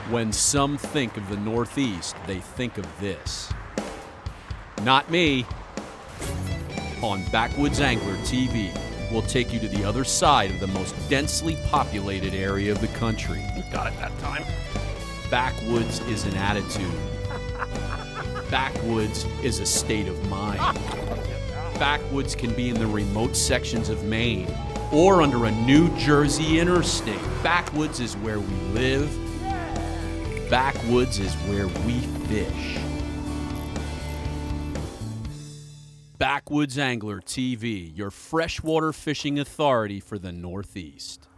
When some think of the Northeast, they think of this. Not me. On Backwoods Angler TV, we'll take you to the other side of the most densely populated area of the country. Got it that time. Backwoods is an attitude. Backwoods is a state of mind. Backwoods can be in the remote sections of Maine or under a New Jersey interstate. Backwoods is where we live. Backwoods is where we fish. Backwoods Angler TV, your freshwater fishing authority for the Northeast.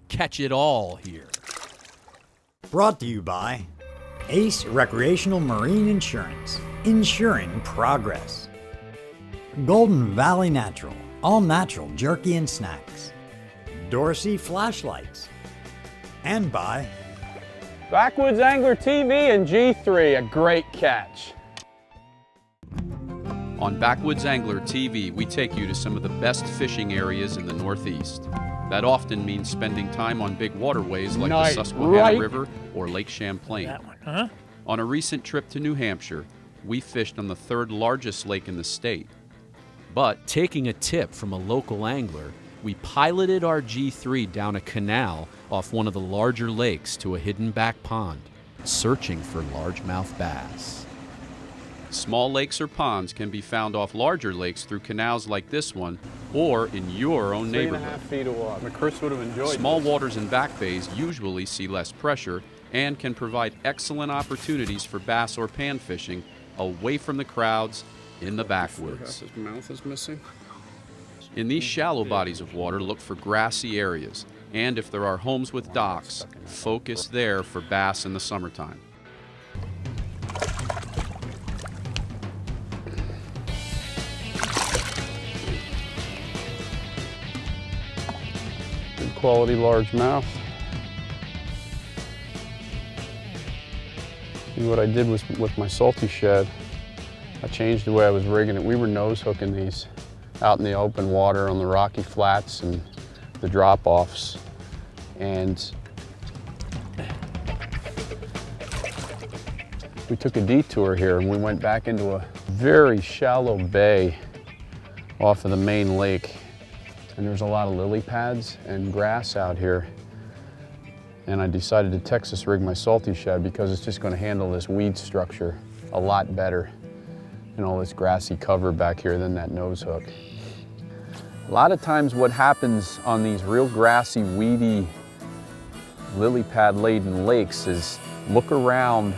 Catch it all here. Brought to you by Ace Recreational Marine Insurance, insuring progress. Golden Valley Natural, all natural jerky and snacks. Dorsey Flashlights. And by Backwoods Angler TV and G3, a great catch. On Backwoods Angler TV, we take you to some of the best fishing areas in the Northeast. That often means spending time on big waterways like the Susquehanna River or Lake Champlain. That one, huh? On a recent trip to New Hampshire, we fished on the third largest lake in the state. But taking a tip from a local angler, we piloted our G3 down a canal off one of the larger lakes to a hidden back pond, searching for largemouth bass. Small lakes or ponds can be found off larger lakes through canals like this one or in your own neighborhood. 3.5 feet of water. Chris would have enjoyed Small this. waters and back bays usually see less pressure and can provide excellent opportunities for bass or pan fishing away from the crowds in the backwoods. His mouth is missing. In these shallow bodies of water, look for grassy areas, and if there are homes with docks, focus there for bass in the summertime. Good quality largemouth. And what I did was with my salty shed, I changed the way I was rigging it. We were nose hooking these out in the open water on the rocky flats and the drop-offs. And we took a detour here and we went back into a very shallow bay off of the main lake. And there's a lot of lily pads and grass out here. And I decided to Texas rig my salty shed because it's just going to handle this weed structure a lot better and all this grassy cover back here than that nose hook. A lot of times what happens on these real grassy, weedy, lily pad laden lakes is look around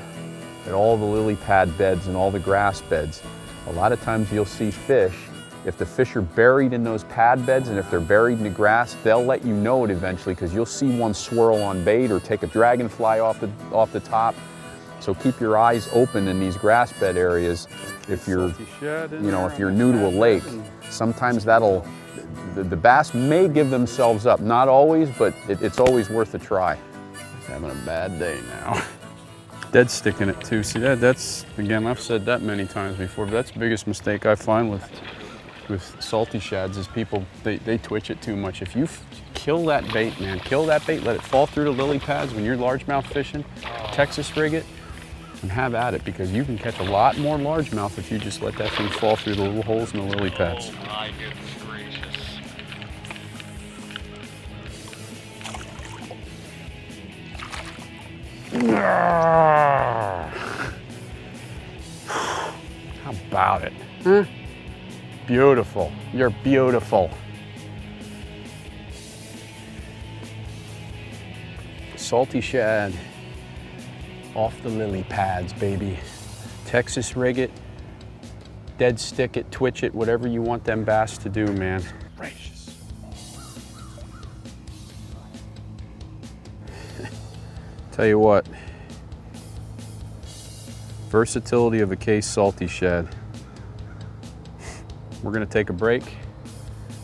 at all the lily pad beds and all the grass beds. A lot of times you'll see fish. If the fish are buried in those pad beds and if they're buried in the grass, they'll let you know it eventually because you'll see one swirl on bait or take a dragonfly off the top. So keep your eyes open in these grass bed areas. If you're, if you're new to a lake, sometimes the bass may give themselves up. Not always, but it's always worth a try. He's having a bad day now. Dead sticking it too. See that's, again, I've said that many times before, but that's the biggest mistake I find with salty shads is people, they twitch it too much. If you kill that bait, man, kill that bait, let it fall through the lily pads when you're largemouth fishing, Texas rig it, and have at it because you can catch a lot more largemouth if you just let that thing fall through the little holes in the lily pads. Oh my goodness gracious. How about it? Huh? Beautiful. You're beautiful. Salty shad off the lily pads, baby. Texas rig it, dead stick it, twitch it, whatever you want them bass to do, man. Gracious. Tell you what, versatility of a Case salty shad. We're gonna take a break.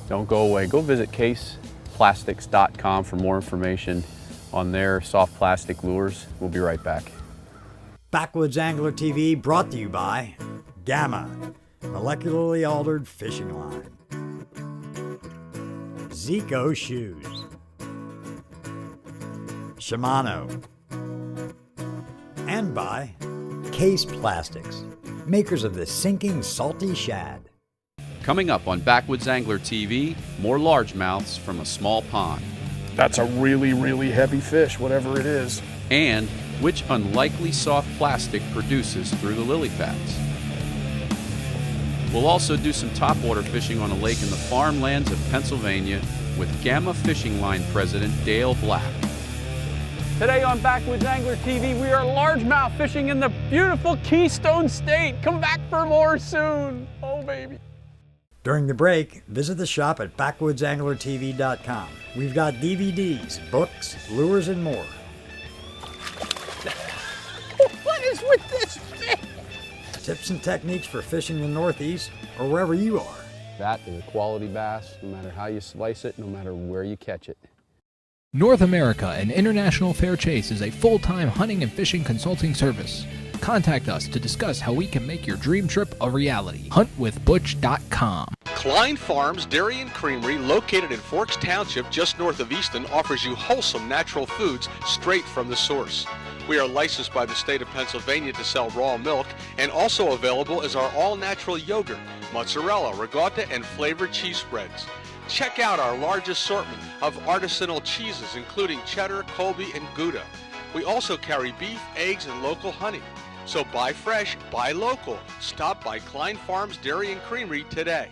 Don't go away. Go visit caseplastics.com for more information on their soft plastic lures. We'll be right back. Backwoods Angler TV brought to you by Gamma, molecularly altered fishing line. Zico shoes. Shimano. by Case Plastics, makers of the sinking salty shad. Coming up on Backwoods Angler TV, more largemouths from a small pond. That's a really, really heavy fish, whatever it is. And which unlikely soft plastic produces through the lily pads. We'll also do some topwater fishing on a lake in the farmlands of Pennsylvania with Gamma Fishing Line President Dale Black. Today on Backwoods Angler TV, we are largemouth fishing in the beautiful Keystone State. Come back for more soon. Oh, baby. During the break, visit the shop at backwoodsanglertv.com. We've got DVDs, books, lures, and more. What is with this fish? Tips and techniques for fishing the Northeast or wherever you are. That is a quality bass, no matter how you slice it, no matter where you catch it. North America and International Fair Chase is a full-time hunting and fishing consulting service. Contact us to discuss how we can make your dream trip a reality. Huntwithbutch.com. Klein Farms Dairy and Creamery, located in Forks Township just north of Easton, offers you wholesome natural foods straight from the source. We are licensed by the state of Pennsylvania to sell raw milk, and also available is our all-natural yogurt, mozzarella, ricotta, and flavored cheese spreads. Check out our large assortment of artisanal cheeses, including cheddar, Colby, and Gouda. We also carry beef, eggs, and local honey. So buy fresh, buy local. Stop by Klein Farms Dairy and Creamery today.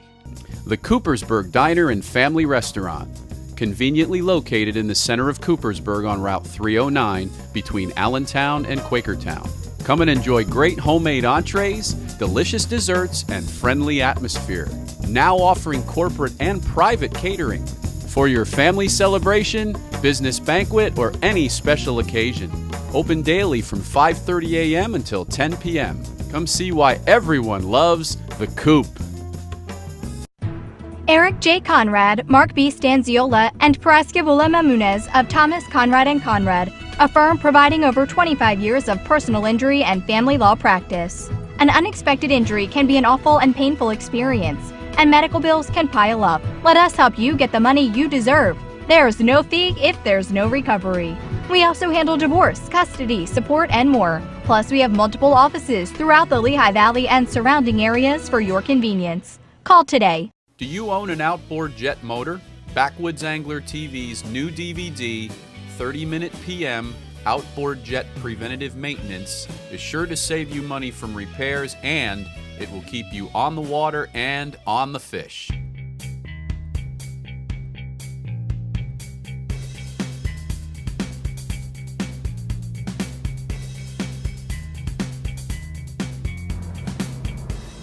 The Coopersburg Diner and Family Restaurant, conveniently located in the center of Coopersburg on Route 309 between Allentown and Quakertown. Come and enjoy great homemade entrees, delicious desserts, and friendly atmosphere. Now offering corporate and private catering for your family celebration, business banquet, or any special occasion. Open daily from 5:30 a.m. until 10 p.m. Come see why everyone loves the Coop. Eric J. Conrad, Mark B. Stanziola, and Paraskevula Mamunez of Thomas Conrad & Conrad, a firm providing over 25 years of personal injury and family law practice. An unexpected injury can be an awful and painful experience, and medical bills can pile up. Let us help you get the money you deserve. There's no fee if there's no recovery. We also handle divorce, custody, support, and more. Plus, we have multiple offices throughout the Lehigh Valley and surrounding areas for your convenience. Call today. Do you own an outboard jet motor? Backwoods Angler TV's new DVD, 30-minute PM Outboard Jet Preventative Maintenance, is sure to save you money from repairs, and it will keep you on the water and on the fish.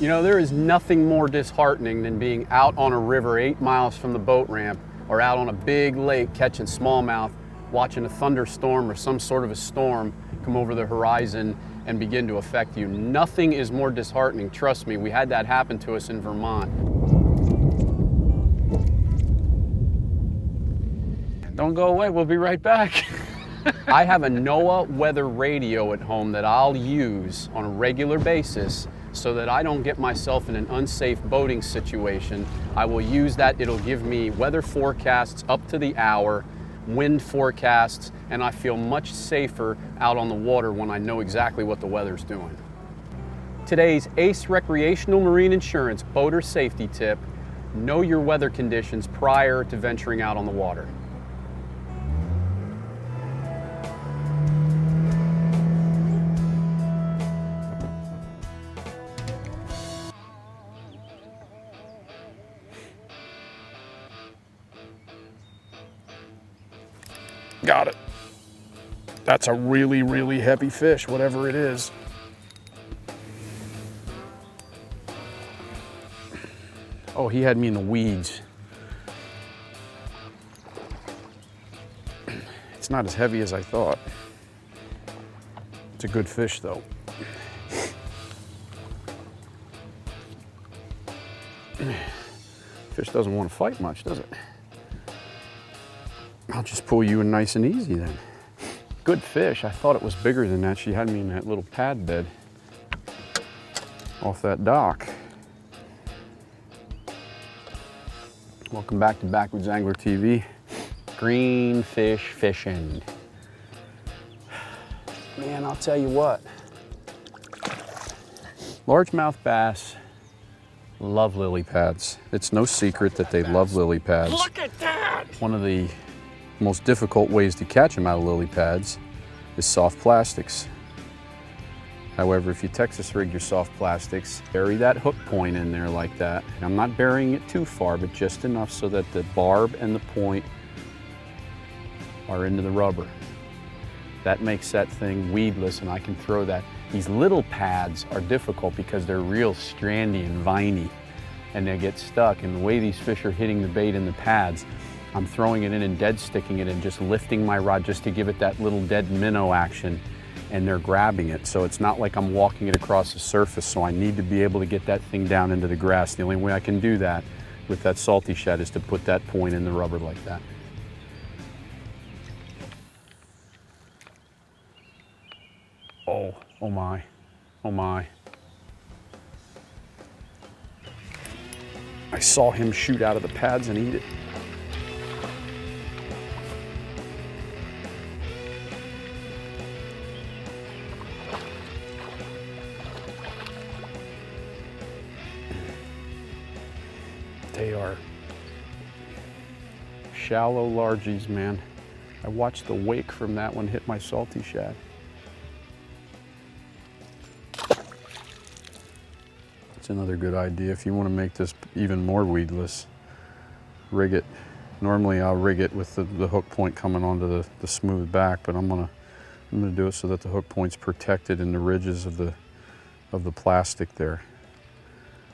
You know, there is nothing more disheartening than being out on a river 8 miles from the boat ramp or out on a big lake catching smallmouth, watching a thunderstorm or some sort of a storm come over the horizon and begin to affect you. Nothing is more disheartening. Trust me, we had that happen to us in Vermont. Don't go away, we'll be right back. I have a NOAA weather radio at home that I'll use on a regular basis so that I don't get myself in an unsafe boating situation. I will use that. It'll give me weather forecasts up to the hour, wind forecasts, and I feel much safer out on the water when I know exactly what the weather's doing. Today's ACE Recreational Marine Insurance boater safety tip: know your weather conditions prior to venturing out on the water. Got it. That's a really, really heavy fish, whatever it is. Oh, he had me in the weeds. It's not as heavy as I thought. It's a good fish, though. Fish doesn't want to fight much, does it? I'll just pull you in nice and easy then. Good fish. I thought it was bigger than that. She had me in that little pad bed off that dock. Welcome back to Backwoods Angler TV. Green fish fishing. Man, I'll tell you what, Largemouth bass love lily pads. It's no secret that they love lily pads. Look at that! One of the most difficult ways to catch them out of lily pads is soft plastics. However, if you Texas rig your soft plastics, bury that hook point in there like that. I'm not burying it too far, but just enough so that the barb and the point are into the rubber. That makes that thing weedless, and I can throw that. These little pads are difficult because they're real strandy and viney, and they get stuck. And the way these fish are hitting the bait in the pads, I'm throwing it in and dead sticking it and just lifting my rod just to give it that little dead minnow action, and they're grabbing it. So it's not like I'm walking it across the surface, so I need to be able to get that thing down into the grass. The only way I can do that with that salty shad is to put that point in the rubber like that. Oh, oh my, oh my. I saw him shoot out of the pads and eat it. They are shallow largies, man. I watched the wake from that one hit my salty shad. That's another good idea. If you want to make this even more weedless, rig it. Normally I'll rig it with the hook point coming onto the smooth back, but I'm gonna do it so that the hook point's protected in the ridges of the plastic there.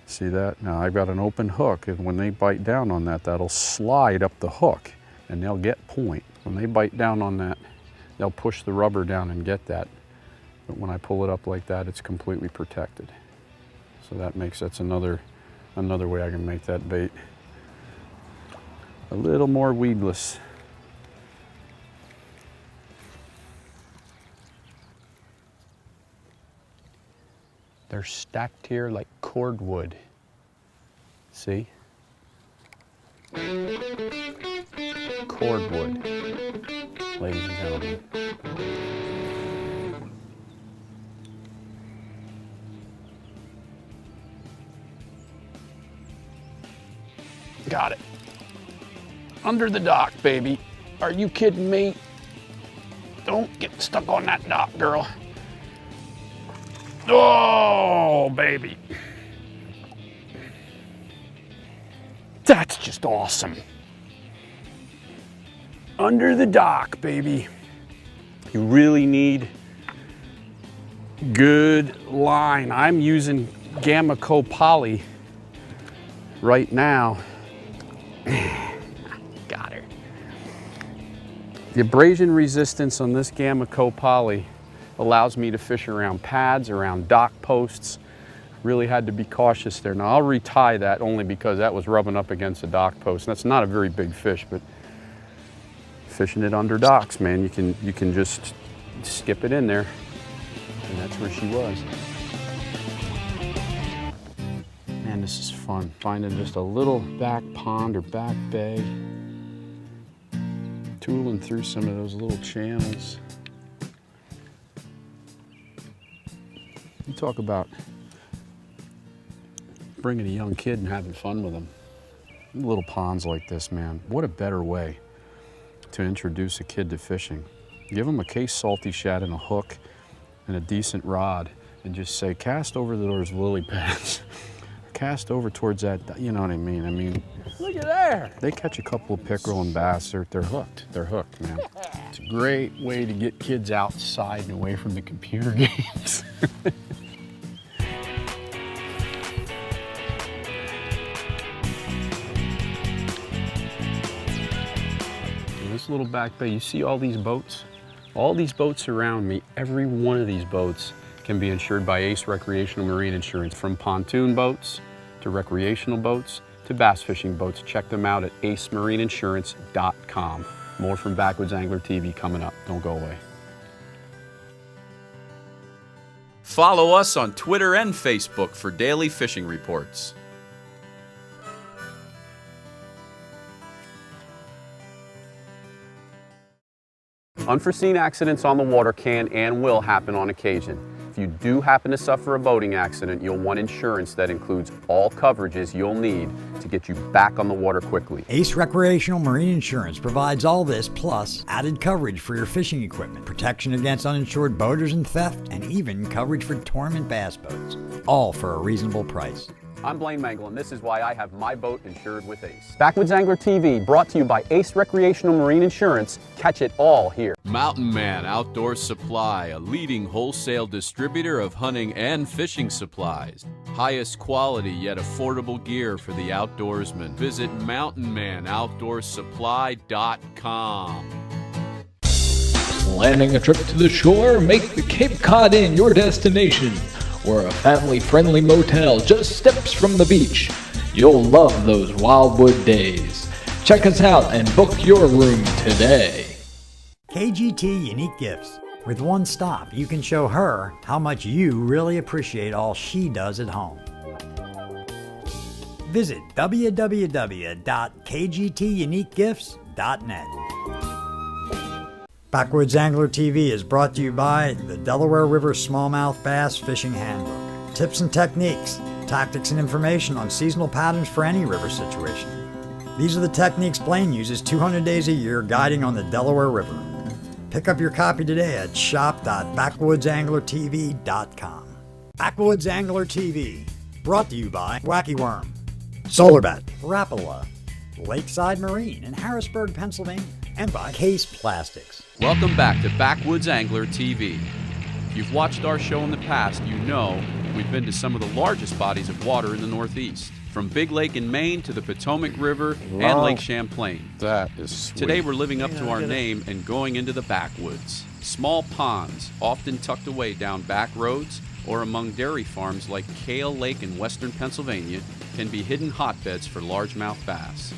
See that? Now I've got an open hook, and when they bite down on that, that'll slide up the hook and they'll get point. When they bite down on that, they'll push the rubber down and get that. But when I pull it up like that, it's completely protected. So that's another way I can make that bait a little more weedless. They're stacked here like cordwood. See? Cordwood, ladies and gentlemen. Got it. Under the dock, baby. Are you kidding me? Don't get stuck on that dock, girl. Oh, baby. That's just awesome. Under the dock, baby. You really need good line. I'm using Gamma Co Poly right now. Got her. The abrasion resistance on this Gamma Co Poly allows me to fish around pads, around dock posts. Really had to be cautious there. Now I'll retie that only because that was rubbing up against a dock post. That's not a very big fish, but fishing it under docks, man, you can just skip it in there. And that's where she was. Man, this is fun. Finding just a little back pond or back bay. Tooling through some of those little channels. You talk about bringing a young kid and having fun with them. Little ponds like this, man, what a better way to introduce a kid to fishing. Give them a case salty shad and a hook and a decent rod and just say, cast over those lily pads. Cast over towards that, you know what I mean? I mean, look at there. They catch a couple of pickerel and bass, they're hooked. They're hooked, man. It's a great way to get kids outside and away from the computer games. This little back bay, you see all these boats? All these boats around me, every one of these boats can be insured by Ace Recreational Marine Insurance. From pontoon boats to recreational boats to bass fishing boats. Check them out at acemarineinsurance.com. More from Backwoods Angler TV coming up. Don't go away. Follow us on Twitter and Facebook for daily fishing reports. Unforeseen accidents on the water can and will happen on occasion. If you do happen to suffer a boating accident, you'll want insurance that includes all coverages you'll need to get you back on the water quickly. Ace Recreational Marine Insurance provides all this plus added coverage for your fishing equipment, protection against uninsured boaters and theft, and even coverage for tournament bass boats. All for a reasonable price. I'm Blaine Mangle, and this is why I have my boat insured with Ace. Backwoods Angler TV, brought to you by Ace Recreational Marine Insurance. Catch it all here. Mountain Man Outdoor Supply, a leading wholesale distributor of hunting and fishing supplies. Highest quality yet affordable gear for the outdoorsman. Visit mountainmanoutdoorsupply.com. Planning a trip to the shore? Make the Cape Cod Inn your destination. We're a family-friendly motel just steps from the beach. You'll love those wildwood days. Check us out and book your room today. KGT Unique Gifts. With one stop, you can show her how much you really appreciate all she does at home. Visit www.kgtuniquegifts.net. Backwoods Angler TV is brought to you by the Delaware River Smallmouth Bass Fishing Handbook. Tips and techniques, tactics and information on seasonal patterns for any river situation. These are the techniques Blaine uses 200 days a year guiding on the Delaware River. Pick up your copy today at shop.backwoodsanglertv.com. Backwoods Angler TV, brought to you by Wacky Worm, Solarbat, Rapala, Lakeside Marine in Harrisburg, Pennsylvania, and by Case Plastics. Welcome back to Backwoods Angler TV. If you've watched our show in the past, you know we've been to some of the largest bodies of water in the Northeast, from Big Lake in Maine to the Potomac River and Lake Champlain. That is sweet. Today we're living up to our name and going into the backwoods. Small ponds, often tucked away down back roads or among dairy farms like Kale Lake in western Pennsylvania, can be hidden hotbeds for largemouth bass.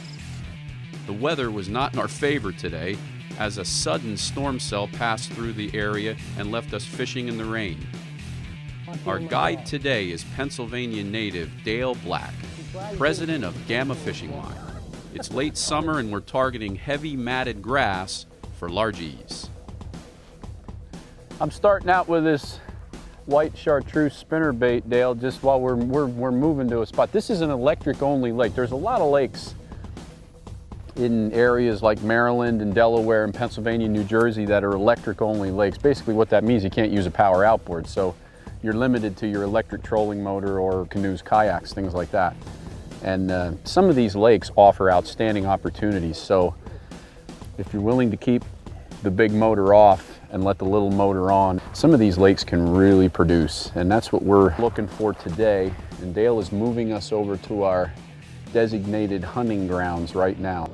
The weather was not in our favor today, as a sudden storm cell passed through the area and left us fishing in the rain. Our guide today is Pennsylvania native Dale Black, president of Gamma Fishing Line. It's late summer and we're targeting heavy matted grass for largies. I'm starting out with this white chartreuse spinnerbait, Dale, just while we're moving to a spot. This is an electric only lake. There's a lot of lakes in areas like Maryland and Delaware and Pennsylvania, New Jersey that are electric only lakes. Basically what that means, you can't use a power outboard, so you're limited to your electric trolling motor or canoes, kayaks, things like that. And some of these lakes offer outstanding opportunities, so if you're willing to keep the big motor off and let the little motor on, some of these lakes can really produce, and that's what we're looking for today. And Dale is moving us over to our designated hunting grounds right now.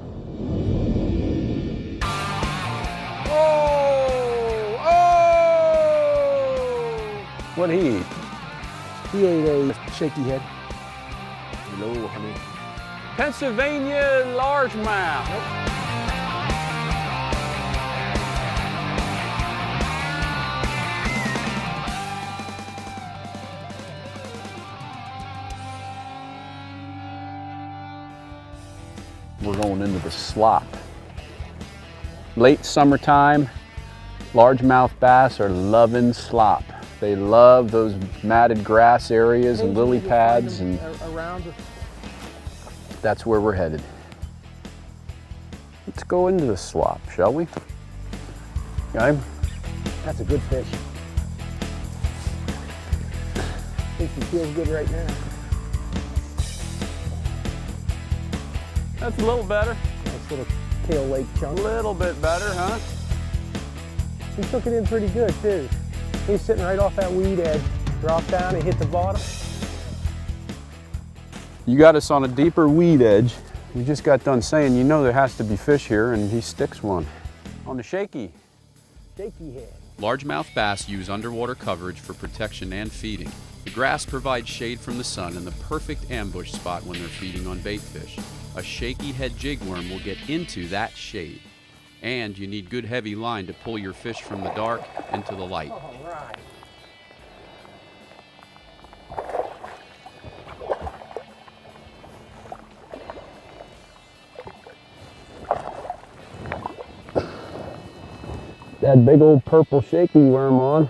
What'd he eat? He ate a shaky head. Hello, honey. Pennsylvania largemouth. We're going into the slop. Late summertime, largemouth bass are loving slop. They love those matted grass areas and lily pads, and that's where we're headed. Let's go into the slop, shall we? Okay. That's a good fish. I think he feels good right now. That's a little better. Nice little Kale Lake chunk. A little bit better, huh? He took it in pretty good too. He's sitting right off that weed edge. Dropped down and hit the bottom. You got us on a deeper weed edge. We just got done saying, you know there has to be fish here, and he sticks one. On the shaky. Shaky head. Largemouth bass use underwater coverage for protection and feeding. The grass provides shade from the sun and the perfect ambush spot when they're feeding on baitfish. A shaky head jigworm will get into that shade. And you need good heavy line to pull your fish from the dark into the light. All right. That big old purple shaky worm on.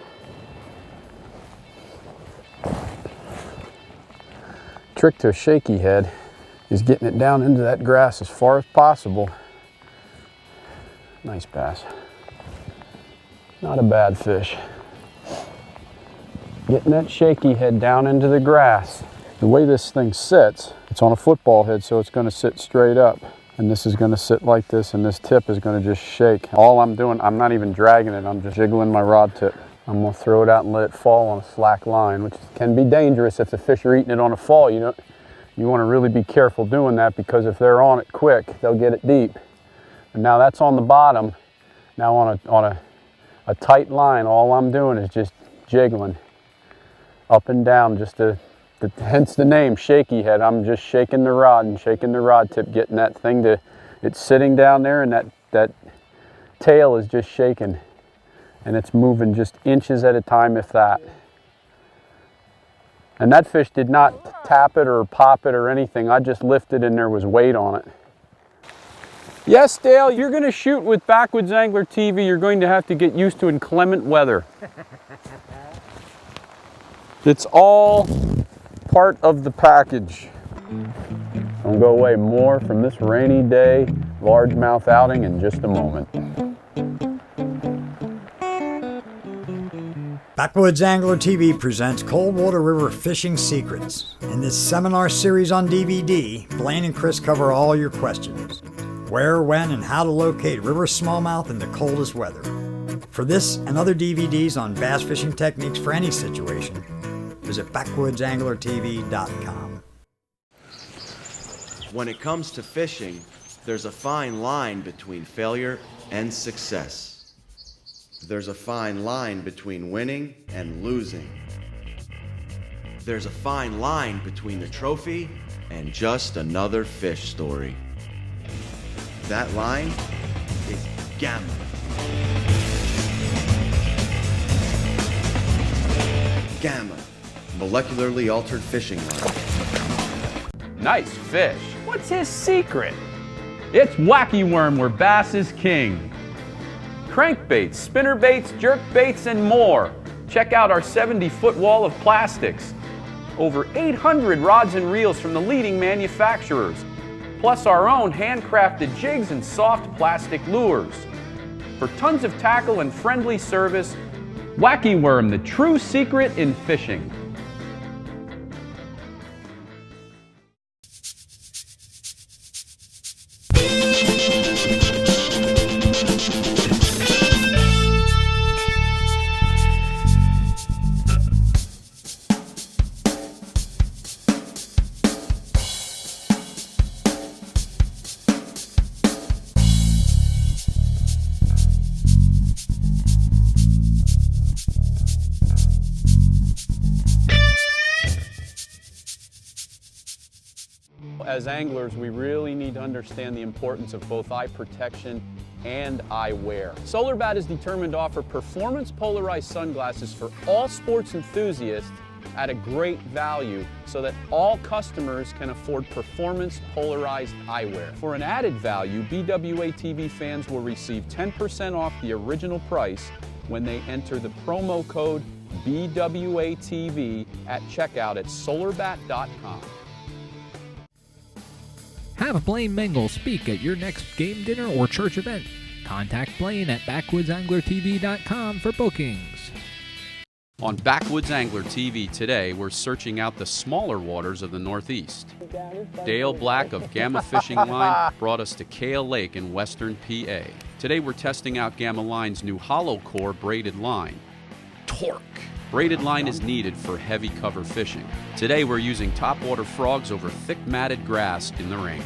trick to a shaky head is getting it down into that grass as far as possible. Nice bass. Not a bad fish. Getting that shaky head down into the grass. The way this thing sits, it's on a football head, so it's going to sit straight up. And this is going to sit like this, and this tip is going to just shake. All I'm doing, I'm not even dragging it, I'm just jiggling my rod tip. I'm going to throw it out and let it fall on a slack line, which can be dangerous if the fish are eating it on a fall. You want to really be careful doing that, because if they're on it quick, they'll get it deep. And now that's on the bottom. Now on a tight line, all I'm doing is just jiggling up and down, hence the name, shaky head. I'm just shaking the rod and shaking the rod tip, getting that thing it's sitting down there, and that tail is just shaking. And it's moving just inches at a time, if that. And that fish did not tap it or pop it or anything. I just lifted and there was weight on it. Yes, Dale, you're going to shoot with Backwoods Angler TV. You're going to have to get used to inclement weather. It's all part of the package. I'll go away more from this rainy day largemouth outing in just a moment. Backwoods Angler TV presents Coldwater River Fishing Secrets. In this seminar series on DVD, Blaine and Chris cover all your questions. Where, when, and how to locate river smallmouth in the coldest weather. For this and other DVDs on bass fishing techniques for any situation, visit backwoodsanglertv.com. When it comes to fishing, there's a fine line between failure and success. There's a fine line between winning and losing. There's a fine line between the trophy and just another fish story. That line is gamma. Gamma, molecularly altered fishing line. Nice fish. What's his secret? It's wacky worm, where bass is king. Crankbaits, spinnerbaits, jerkbaits, and more. Check out our 70-foot wall of plastics. Over 800 rods and reels from the leading manufacturers, plus our own handcrafted jigs and soft plastic lures. For tons of tackle and friendly service, Wacky Worm, the true secret in fishing. As anglers, we really need to understand the importance of both eye protection and eyewear. SolarBat is determined to offer performance polarized sunglasses for all sports enthusiasts at a great value, so that all customers can afford performance polarized eyewear. For an added value, BWA TV fans will receive 10% off the original price when they enter the promo code BWATV at checkout at solarbat.com. Have Blaine Mengel speak at your next game, dinner, or church event. Contact Blaine at backwoodsanglertv.com for bookings. On Backwoods Angler TV today, we're searching out the smaller waters of the Northeast. Dale Black of Gamma Fishing Line brought us to Kale Lake in western PA. Today we're testing out Gamma Line's new hollow core braided line. Torque! Braided line is needed for heavy cover fishing. Today we're using topwater frogs over thick matted grass in the rain.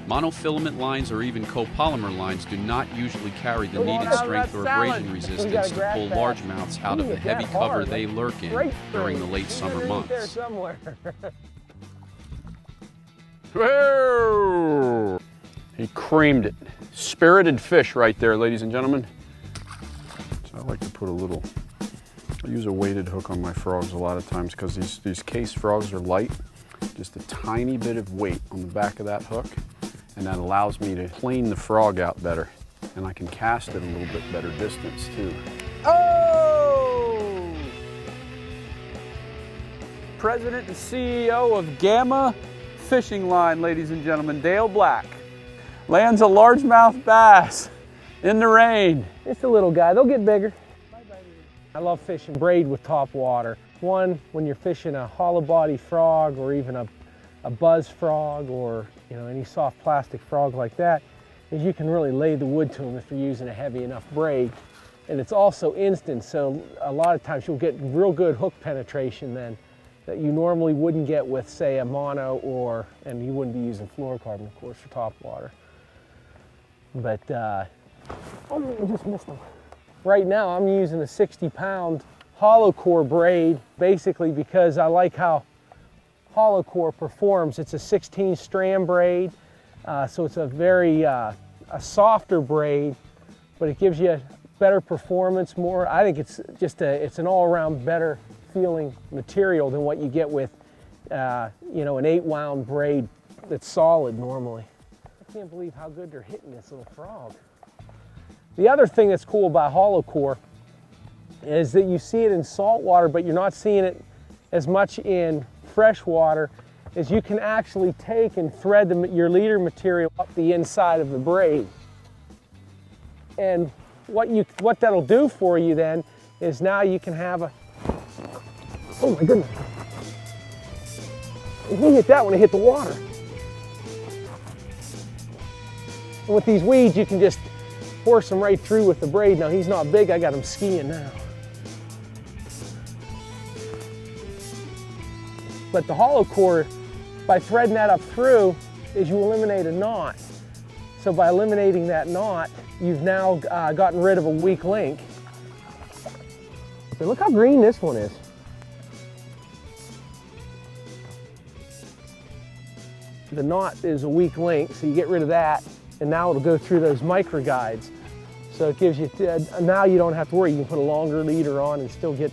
Monofilament lines or even copolymer lines do not usually carry the needed strength or abrasion resistance to pull largemouths out of the heavy cover they lurk in during the late summer months. Whoa! He creamed it. Spirited fish right there, ladies and gentlemen. So I like to put I use a weighted hook on my frogs a lot of times, because these case frogs are light. Just a tiny bit of weight on the back of that hook, and that allows me to plane the frog out better. And I can cast it a little bit better distance too. Oh! President and CEO of Gamma Fishing Line, ladies and gentlemen, Dale Black. Lands a largemouth bass in the rain. It's a little guy, they'll get bigger. I love fishing braid with top water. One, when you're fishing a hollow body frog or even a buzz frog or any soft plastic frog like that, is you can really lay the wood to them if you're using a heavy enough braid. And it's also instant, so a lot of times you'll get real good hook penetration then that you normally wouldn't get with, say, a mono and you wouldn't be using fluorocarbon, of course, for top water. But, oh, I just missed them. Right now I'm using a 60-pound hollow core braid, basically because I like how hollow core performs. It's a 16 strand braid, so it's a very a softer braid, but it gives you better performance, more. I think it's just it's an all-around better feeling material than what you get with an 8-wound braid that's solid normally. I can't believe how good they're hitting this little frog. The other thing that's cool about hollow core is that you see it in salt water, but you're not seeing it as much in fresh water, is you can actually take and thread your leader material up the inside of the braid. And what that'll do for you then is now you can have a, oh my goodness, you can hit that when it hit the water. And with these weeds you can just force them right through with the braid. Now he's not big, I got him skiing now. But the hollow core, by threading that up through, is you eliminate a knot. So by eliminating that knot, you've now gotten rid of a weak link. But look how green this one is. The knot is a weak link, so you get rid of that, and now it'll go through those micro guides. So it gives you, now you don't have to worry, you can put a longer leader on and still get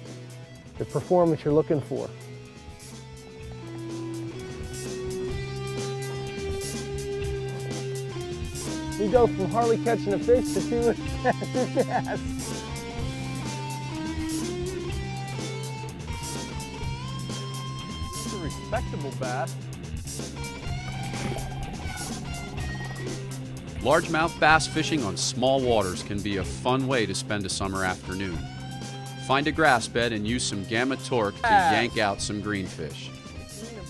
the performance you're looking for. You go from hardly catching a fish to 2 casts. It's a respectable bass. Largemouth bass fishing on small waters can be a fun way to spend a summer afternoon. Find a grass bed and use some Gamma torque to yank out some greenfish.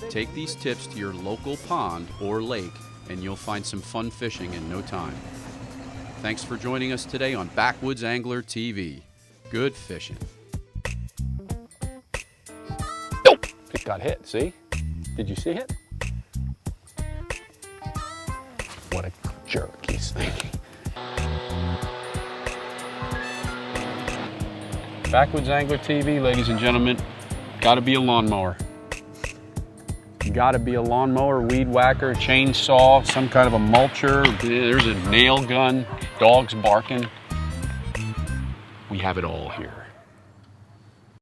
Take these tips to your local pond or lake and you'll find some fun fishing in no time. Thanks for joining us today on Backwoods Angler TV. Good fishing. Nope. It got hit, see? Did you see it? What a jerk he's thinking. Backwoods Angler TV, ladies and gentlemen, gotta be a lawnmower. Gotta be a lawnmower, weed whacker, chainsaw, some kind of a mulcher. There's a nail gun, dogs barking. We have it all here.